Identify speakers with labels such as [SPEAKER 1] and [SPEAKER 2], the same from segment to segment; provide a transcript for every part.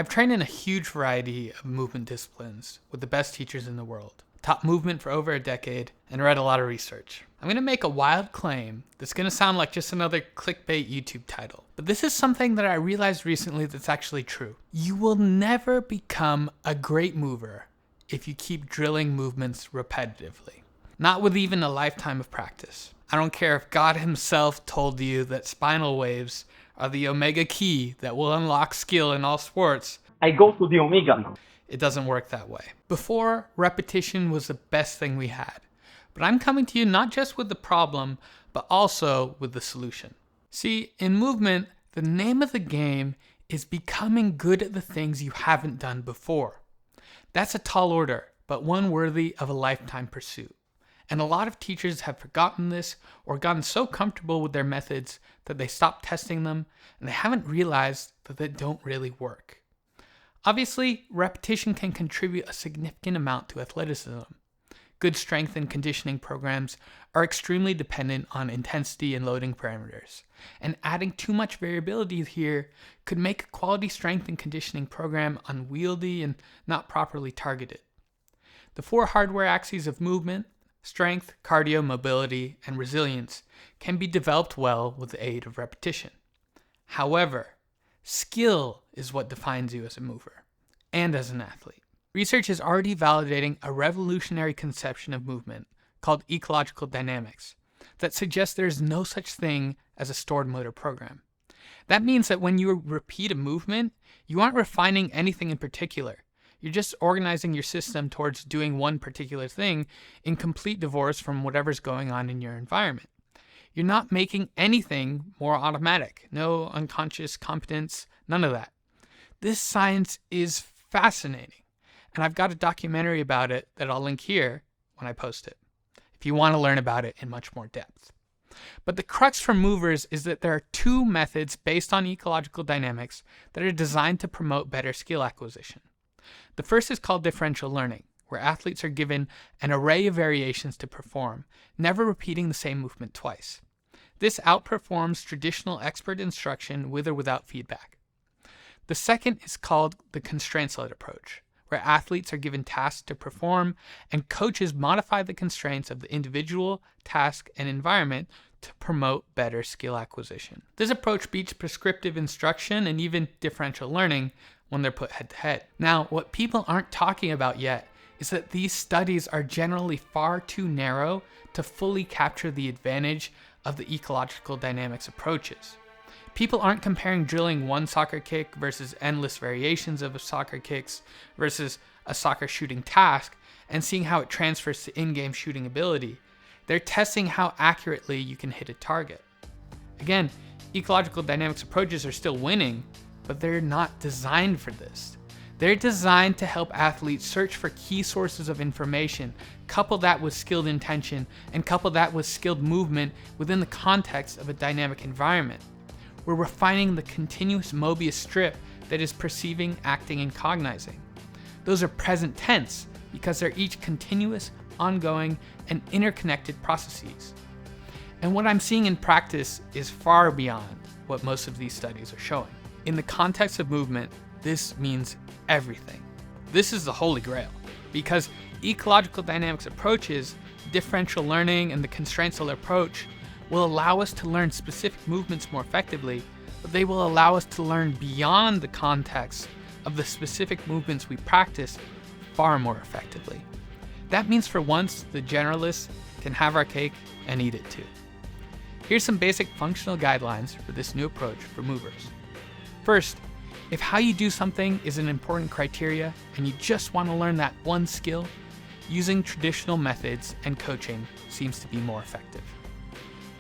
[SPEAKER 1] I've trained in a huge variety of movement disciplines with the best teachers in the world, taught movement for over a decade, and read a lot of research. I'm going to make a wild claim that's going to sound like just another clickbait YouTube title, but this is something that I realized recently that's actually true. You will never become a great mover if you keep drilling movements repetitively, not with even a lifetime of practice. I don't care if God himself told you that spinal waves are the omega key that will unlock skill in all sports.
[SPEAKER 2] I go to the omega now.
[SPEAKER 1] It doesn't work that way. Before, repetition was the best thing we had. But I'm coming to you not just with the problem, but also with the solution. See, in movement, the name of the game is becoming good at the things you haven't done before. That's a tall order, but one worthy of a lifetime pursuit. And a lot of teachers have forgotten this or gotten so comfortable with their methods that they stop testing them and they haven't realized that they don't really work. Obviously, repetition can contribute a significant amount to athleticism. Good strength and conditioning programs are extremely dependent on intensity and loading parameters, and adding too much variability here could make a quality strength and conditioning program unwieldy and not properly targeted. The 4 hardware axes of movement, strength, cardio, mobility, and resilience can be developed well with the aid of repetition. However, skill is what defines you as a mover and as an athlete. Research is already validating a revolutionary conception of movement called ecological dynamics that suggests there is no such thing as a stored motor program. That means that when you repeat a movement, you aren't refining anything in particular. You're just organizing your system towards doing one particular thing in complete divorce from whatever's going on in your environment. You're not making anything more automatic. No unconscious competence, none of that. This science is fascinating, and I've got a documentary about it that I'll link here when I post it, if you want to learn about it in much more depth. But the crux for movers is that there are 2 methods based on ecological dynamics that are designed to promote better skill acquisition. The first is called differential learning, where athletes are given an array of variations to perform, never repeating the same movement twice. This outperforms traditional expert instruction with or without feedback. The second is called the constraints-led approach, where athletes are given tasks to perform and coaches modify the constraints of the individual, task, and environment to promote better skill acquisition. This approach beats prescriptive instruction and even differential learning when they're put head-to-head. Now, what people aren't talking about yet is that these studies are generally far too narrow to fully capture the advantage of the ecological dynamics approaches. People aren't comparing drilling one soccer kick versus endless variations of soccer kicks versus a soccer shooting task and seeing how it transfers to in-game shooting ability. They're testing how accurately you can hit a target. Again, ecological dynamics approaches are still winning, but they're not designed for this. They're designed to help athletes search for key sources of information, couple that with skilled intention, and couple that with skilled movement within the context of a dynamic environment. We're refining the continuous Mobius strip that is perceiving, acting, and cognizing. Those are present tense because they're each continuous, ongoing, and interconnected processes. And what I'm seeing in practice is far beyond what most of these studies are showing. In the context of movement, this means everything. This is the holy grail, because ecological dynamics approaches, differential learning, and the constraints-led approach will allow us to learn specific movements more effectively, but they will allow us to learn beyond the context of the specific movements we practice far more effectively. That means for once, the generalists can have our cake and eat it too. Here's some basic functional guidelines for this new approach for movers. First, if how you do something is an important criteria and you just want to learn that one skill, using traditional methods and coaching seems to be more effective.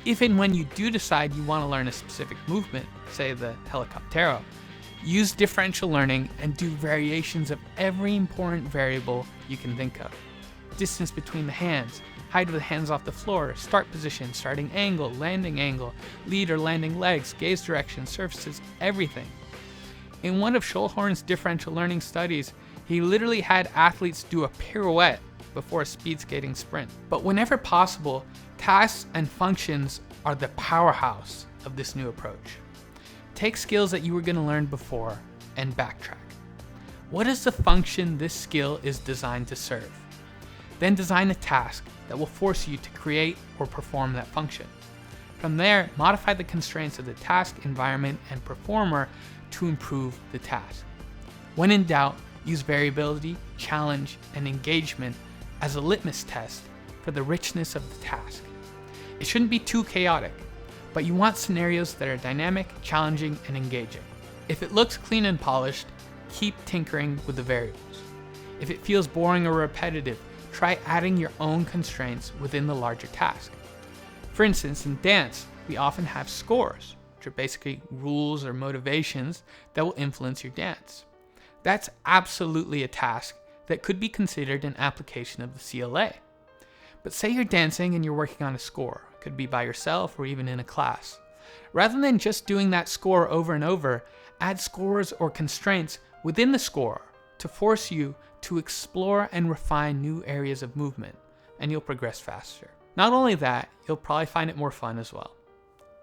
[SPEAKER 1] If and when you do decide you want to learn a specific movement, say the helicoptero, use differential learning and do variations of every important variable you can think of. Distance between the hands, height of the hands off the floor, start position, starting angle, lead or landing legs, gaze direction, surfaces, everything. In one of Schulhorn's differential learning studies, he literally had athletes do a pirouette before a speed skating sprint. But whenever possible, tasks and functions are the powerhouse of this new approach. Take skills that you were going to learn before and backtrack. What is the function this skill is designed to serve? Then design a task that will force you to create or perform that function. From there, modify the constraints of the task, environment, and performer to improve the task. When in doubt, use variability, challenge, and engagement as a litmus test for the richness of the task. It shouldn't be too chaotic, but you want scenarios that are dynamic, challenging, and engaging. If it looks clean and polished, keep tinkering with the variables. If it feels boring or repetitive, try adding your own constraints within the larger task. For instance, in dance, we often have scores, which are basically rules or motivations that will influence your dance. That's absolutely a task that could be considered an application of the CLA. But say you're dancing and you're working on a score. It could be by yourself or even in a class. Rather than just doing that score over and over, add scores or constraints within the score to force you to explore and refine new areas of movement, and you'll progress faster. Not only that, you'll probably find it more fun as well.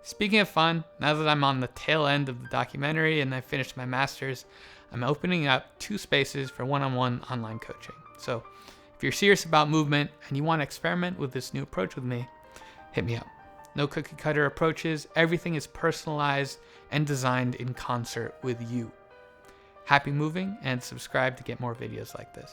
[SPEAKER 1] Speaking of fun, now that I'm on the tail end of the documentary and I've finished my master's, I'm opening up 2 spaces for one-on-one online coaching. So if you're serious about movement and you want to experiment with this new approach with me, hit me up. No cookie cutter approaches, everything is personalized and designed in concert with you. Happy moving, and subscribe to get more videos like this.